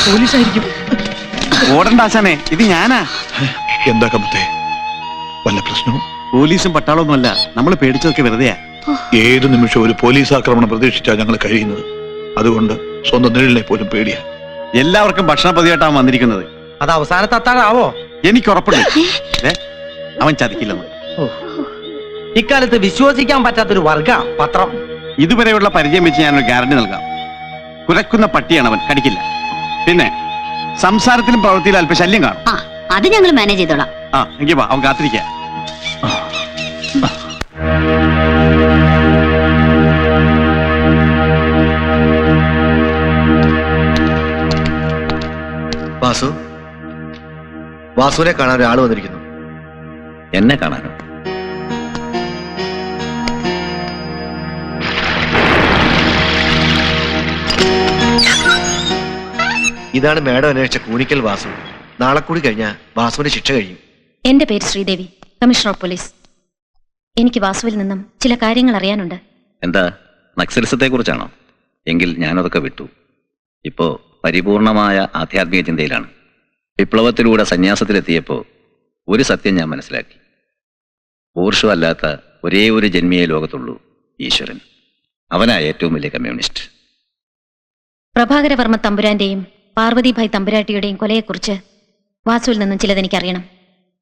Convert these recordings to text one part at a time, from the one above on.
പോലീസായിരിക്കും. ഓടണ്ട ആശാനെ, ഇത് ഞാനാ. എന്താ കമത്തെ, വല്ല പ്രശ്നവും? പോലീസും പട്ടാളമൊന്നുമല്ല, നമ്മൾ പേടിച്ചതൊക്കെ വെറുതെയാ. ഏത് നിമിഷം ഒരു പോലീസ് ആക്രമണം പ്രതീക്ഷിച്ചാ ഞങ്ങൾ കഴിയുന്നത്. അതുകൊണ്ട് സ്വന്തം നിഴലിനെ പോലും പേടിയാ. എല്ലാവർക്കും ഭക്ഷണ പതിവായിട്ടാണ് വന്നിരിക്കുന്നത്. അത് അവസാനത്തെ അത്താഴാവോ? എനിക്ക് ഉറപ്പുണ്ട് അവൻ ചതിക്കില്ലെന്ന്. ഇക്കാലത്ത് വിശ്വസിക്കാൻ പറ്റാത്തൊരു വർഗ പത്രം. ഇതുവരെയുള്ള പരിചയം വെച്ച് ഞാനൊരു ഗ്യാരണ്ടി നൽകാം. കുരക്കുന്ന പട്ടിയാണ് അവൻ, കടിക്കില്ല. പിന്നെ സംസാരത്തിലും പ്രവൃത്തിയിലും അല്പ ശല്യം കാണും. അത് ഞങ്ങൾ മാനേജ് ചെയ്തോളാം. എങ്കിൽ വാ, അവൻ കാത്തിരിക്കുക. വാസു, വാസുവിനെ കാണാൻ ഒരാൾ വന്നിരിക്കുന്നു. എന്നെ കാണാനോ? ഇതാണ് മേഡം അന്വേഷിച്ച കൂനിക്കൽ വാസു. നാളെ കൂടി കഴിഞ്ഞാൽ വാസുവിന്റെ ശിക്ഷ കഴിയും. എന്റെ പേര് ശ്രീദേവി, കമ്മീഷണർ ഓഫ് പോലീസ്. എനിക്ക് വാസുവിൽ നിന്നും ചില കാര്യങ്ങൾ അറിയാനുണ്ട്. എന്താ, നക്സലിസത്തെ കുറിച്ചാണോ? എങ്കിൽ ഞാനതൊക്കെ വിട്ടു. ഇപ്പോ പരിപൂർണമായ ആധ്യാത്മിക ചിന്തയിലാണ്. വിപ്ലവത്തിലൂടെ സന്യാസത്തിലെത്തിയപ്പോൾ ഒരു സത്യം ഞാൻ മനസ്സിലാക്കി. ഊർഷു അല്ലാത്ത ഒരേ ഒരു ജന്മിയെ ലോകത്തുള്ളൂ, ഈശ്വരൻ. അവനാ ഏറ്റവും വലിയ കമ്മ്യൂണിസ്റ്റ്. പ്രഭാകരവർമ്മ തമ്പുരാന്റെയും പാർവതിഭായ് തമ്പുരാട്ടിയുടെയും കൊലയെക്കുറിച്ച് വാസുവിൽ നിന്നും ചിലതെനിക്കറിയണം.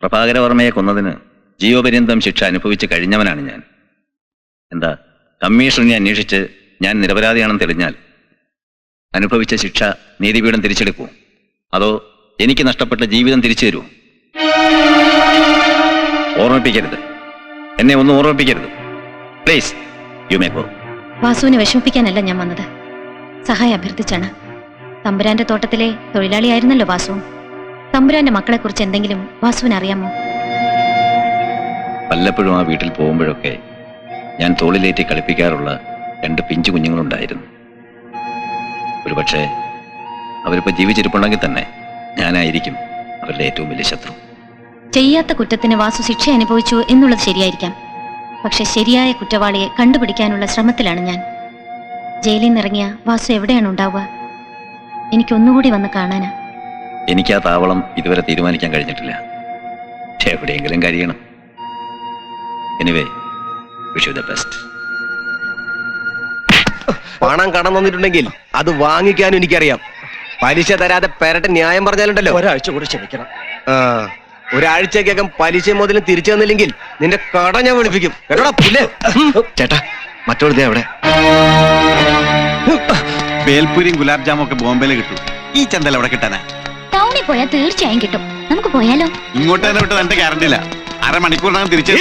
പ്രഭാകരവർമ്മയെ കൊന്നതിന് ജീവപര്യന്തം ശിക്ഷ അനുഭവിച്ച് കഴിഞ്ഞവനാണ് ഞാൻ. എന്താ, കമ്മീഷണറിനെ അന്വേഷിച്ച് ഞാൻ നിരപരാധിയാണെന്ന് തെളിഞ്ഞാൽ അനുഭവിച്ച ശിക്ഷ നീതിപീഠം തിരിച്ചെടുക്കൂ, അതോ എനിക്ക് നഷ്ടപ്പെട്ട ജീവിതം തിരിച്ചു തരൂ? ഓർമ്മിപ്പിക്കരുത്, എന്നെ ഒന്നും ഓർമ്മിപ്പിക്കരുത്. Please, you may go. വാസുവിനെ വിഷമിപ്പിക്കാനല്ല ഞാൻ വന്നത്, സഹായം അഭ്യർത്ഥിച്ചാണ്. തമ്പുരാന്റെ തോട്ടത്തിലെ തൊഴിലാളിയായിരുന്നല്ലോ വാസുവും. തമ്പുരാന്റെ മക്കളെ കുറിച്ച് എന്തെങ്കിലും വാസുവിന് അറിയാമോ? വല്ലപ്പോഴും ആ വീട്ടിൽ പോകുമ്പോഴൊക്കെ ഞാൻ തോളിലേറ്റി കളിപ്പിക്കാറുള്ള 2 പിഞ്ചു കുഞ്ഞുങ്ങളുണ്ടായിരുന്നു. ഒരുപക്ഷെ അവരിപ്പോ ജീവിച്ചിരിപ്പുണ്ടെങ്കിൽ തന്നെ ഞാനായിരിക്കും അവരുടെ ഏറ്റവും വലിയ ശത്രു. ചെയ്യാത്ത കുറ്റത്തിന് വാസു ശിക്ഷ അനുഭവിച്ചു എന്നുള്ളത് ശരിയായിരിക്കാം. പക്ഷെ ശരിയായ കുറ്റവാളിയെ കണ്ടുപിടിക്കാനുള്ള ശ്രമത്തിലാണ് ഞാൻ. ജയിലിൽ നിന്നിറങ്ങിയ വാസു എവിടെയാണ് ഉണ്ടാവുക? എനിക്കൊന്നുകൂടി വന്ന് കാണാനാ. എനിക്ക് ആ താവളം ഇതുവരെ തീരുമാനിക്കാൻ കഴിഞ്ഞിട്ടില്ല. എവിടെയെങ്കിലും കഴിയണം. Anyway, wish you the best. പണം കടം തന്നിട്ടുണ്ടെങ്കിൽ അത് വാങ്ങിക്കാനും എനിക്കറിയാം. പലിശ തരാതെ പെരട്ട് ന്യായം പറഞ്ഞാലുണ്ടല്ലോ, ഒരാഴ്ച കൂടി ക്ഷമിക്കണം. ഒരാഴ്ചക്കകം പലിശ മുതലും തിരിച്ചു തന്നില്ലെങ്കിൽ നിന്റെ കട ഞാൻ വിളിപ്പിക്കും. കേട്ടോടാ പുല്ലേ. ചേട്ടാ, മറ്റോട് അവിടെ. ബേൽപൂരിയും ഗുലാബ് ജാമും ഒക്കെ ബോംബെയിൽ കിട്ടും. ഈ ചന്തൽ എവിടെ കിട്ടാനാ? ടൗണിൽ പോയാൽ തീർച്ചയായും കിട്ടും. നമുക്ക് പോയാലോ? ഇങ്ങോട്ട് തന്നെ വിട്ടത് എന്റെ ഗ്യാരണ്ടി ഇല്ല. അരമണിക്കൂറിനകം തിരിച്ചു.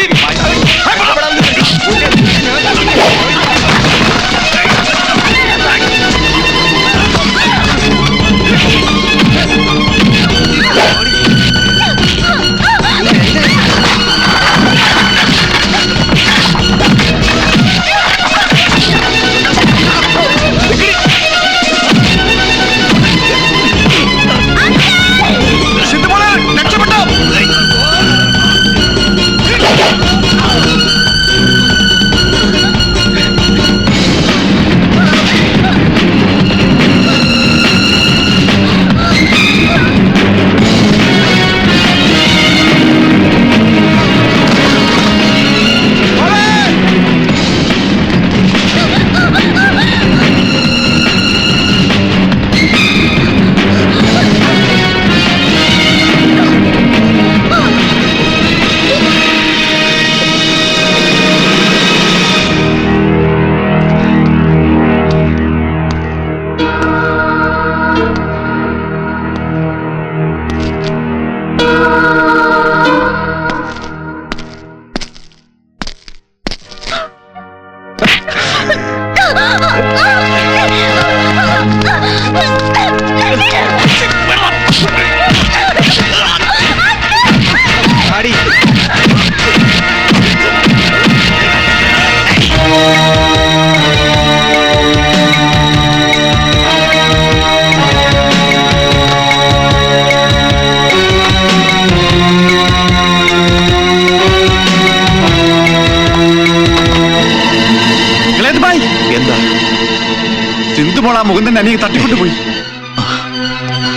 സിന്ധുമോൾ ആ മുകുന്ദൻ അനിയെ തട്ടിക്കൊണ്ടുപോയി.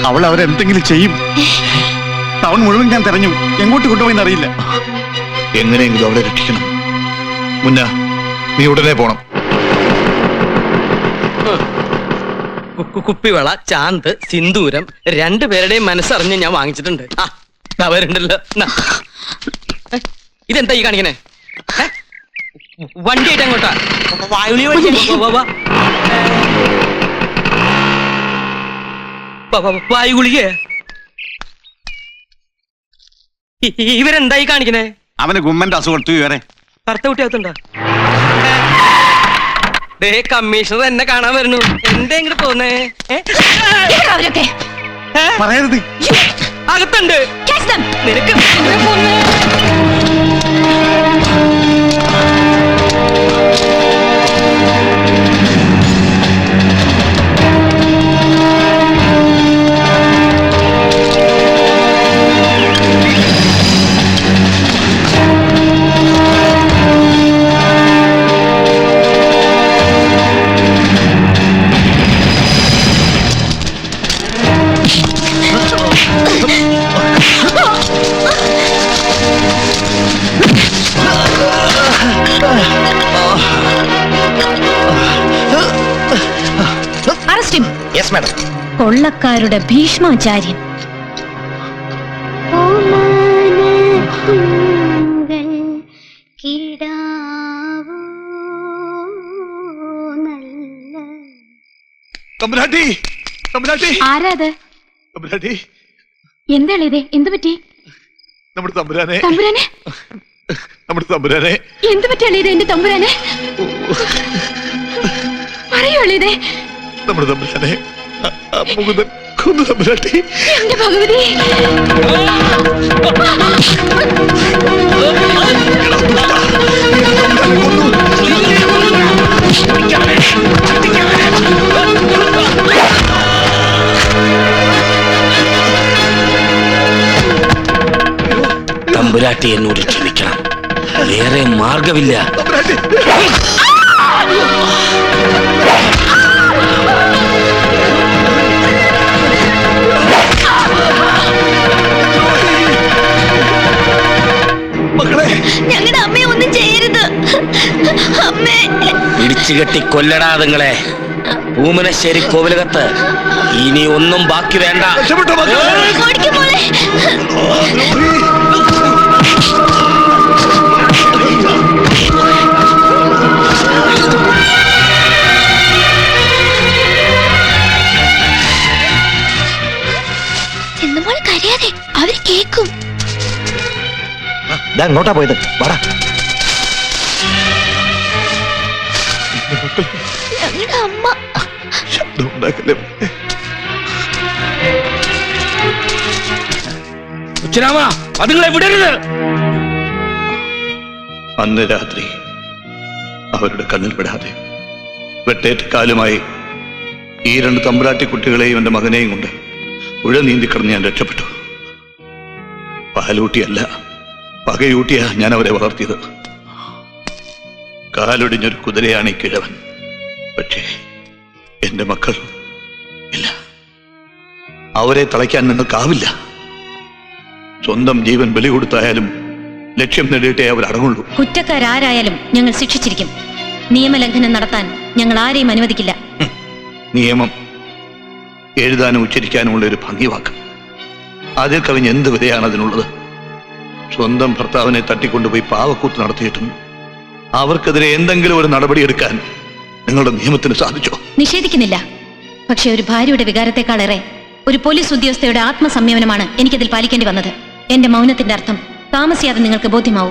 അവൾ അവരെന്തെങ്കിലും ചെയ്യും. ടൗൺ മുഴുവൻ ഞാൻ തെരഞ്ഞു, എങ്ങോട്ട് കൊണ്ടുപോയി അറിയില്ല. എങ്ങനെയെങ്കിലും അവളെ രക്ഷിക്കണം. മുന്ന, നീ ഉടനെ പോണം. കുപ്പിവള, ചാന്ത്, സിന്ദൂരം രണ്ടുപേരുടെയും മനസ്സറിഞ്ഞ് ഞാൻ വാങ്ങിച്ചിട്ടുണ്ട്. അവരുണ്ടല്ലോ. ഇതെന്താ ഈ കാണിക്കണേ? വണ്ടി ആയിട്ട് അങ്ങോട്ടാ വായുഗുളിക. ഇവരെന്താ ഈ കാണിക്കണേ? അവന് ഗുമ്മന്റെ അസുഖം എടുത്തു വരെ. കറുത്ത കുട്ടിയാത്തുണ്ടോ? കമ്മീഷണർ എന്നെ കാണാൻ വരുന്നു. എന്താ ഇങ്ങോട്ട് പോന്നേ? പറയരുത്. അകത്തുണ്ട്. നിനക്ക് യെസ് മാഡം. കൊള്ളക്കാരുടെ ഭീഷ്മാചാര്യൻ. തമ്പുരാട്ടി, തമ്പുരാട്ടി, ആരാത്? തമ്പുരാട്ടി, എന്താണ് ഇത്? എന്ത് പറ്റി? നമ്മുടെ തമ്പുരാനെ, തമ്പുരാനെ, നമ്മുടെ തമ്പുരാനെ. എന്ത് പറ്റിയാണ് ഇത്? എന്റെ തമ്പുരാനെ പറയുള്ളേ. നമ്മുടെ തമ്പുരാനെ മുകുന്ദൻ കൊന്നു. തമ്പുരാട്ടി, എന്റെ ഭഗവതി. തമ്പുരാട്ടി എന്നോട് ക്ഷമിക്കണം, വേറെ മാർഗമില്ല. ഞങ്ങളുടെ അമ്മയെ ഒന്നും ചെയ്യരുത്. അമ്മേ, ഇടിച്ചുകെട്ടി കൊല്ലടാ നിങ്ങളെ. പൂമനശ്ശേരി കോവിലകത്ത് ഇനി ഒന്നും ബാക്കി വേണ്ട. ഓടിക്ക് മോളെ. ചെന്നുമ്പോൾ കരയാതെ, അവര് കേക്കും. അങ്ങോട്ടാ പോയത്. വാടാ. ഞങ്ങളുടെ അമ്മ. ശബ്ദം ഉണ്ടാക്കല്ലേ. അതുങ്ങളെ വിടരുത്. അന്ന് രാത്രി അവരുടെ കണ്ണിൽ പെടാതെ വെട്ടേറ്റ കാലുമായി ഈ രണ്ട് തമ്പുരാട്ടി കുട്ടികളെയും എന്റെ മകനെയും കൊണ്ട് പുഴ നീന്തിക്കടന്ന് ഞാൻ രക്ഷപ്പെട്ടു. പാലൂട്ടിയല്ല, പകയൂട്ടിയാ ഞാൻ അവരെ വളർത്തിയത്. കാലൊടിഞ്ഞൊരു കുതിരയാണ് ഈ കിഴവൻ. പക്ഷേ എന്റെ മക്കൾ ഇല്ല. അവരെ തളയ്ക്കാൻ നിങ്ങൾക്കാവില്ല. സ്വന്തം ജീവൻ ബലി കൊടുത്തായാലും ലക്ഷ്യം നേടിയിട്ടേ അവർ അടങ്ങുള്ളൂ. കുറ്റക്കാരാരായാലും ഞങ്ങൾ ശിക്ഷിച്ചിരിക്കും. നിയമലംഘനം നടത്താൻ ഞങ്ങൾ ആരെയും അനുവദിക്കില്ല. നിയമം എഴുതാനും ഉച്ചരിക്കാനുമുള്ള ഒരു ഭംഗിവാക്ക്. അതിൽ കവിഞ്ഞ് എന്ത് വിലയാണ് അതിനുള്ളത്? സ്വന്തം ഭർത്താവിനെ തട്ടിക്കൊണ്ടുപോയി പാവക്കൂത്ത് നടത്തിയിട്ടും അവർക്കെതിരെ എന്തെങ്കിലും ഒരു നടപടി എടുക്കാൻ നിങ്ങളുടെ നിയമത്തിന് സാധിച്ചോ? നിഷേധിക്കുന്നില്ല. പക്ഷെ ഒരു ഭാര്യയുടെ വികാരത്തെക്കാളേറെ ഒരു പോലീസ് ഉദ്യോഗസ്ഥയുടെ ആത്മസംയമനമാണ് എനിക്കതിൽ പാലിക്കേണ്ടി വന്നത്. എന്റെ മൗനത്തിന്റെ അർത്ഥം താമസിയാതെ നിങ്ങൾക്ക് ബോധ്യമാവും.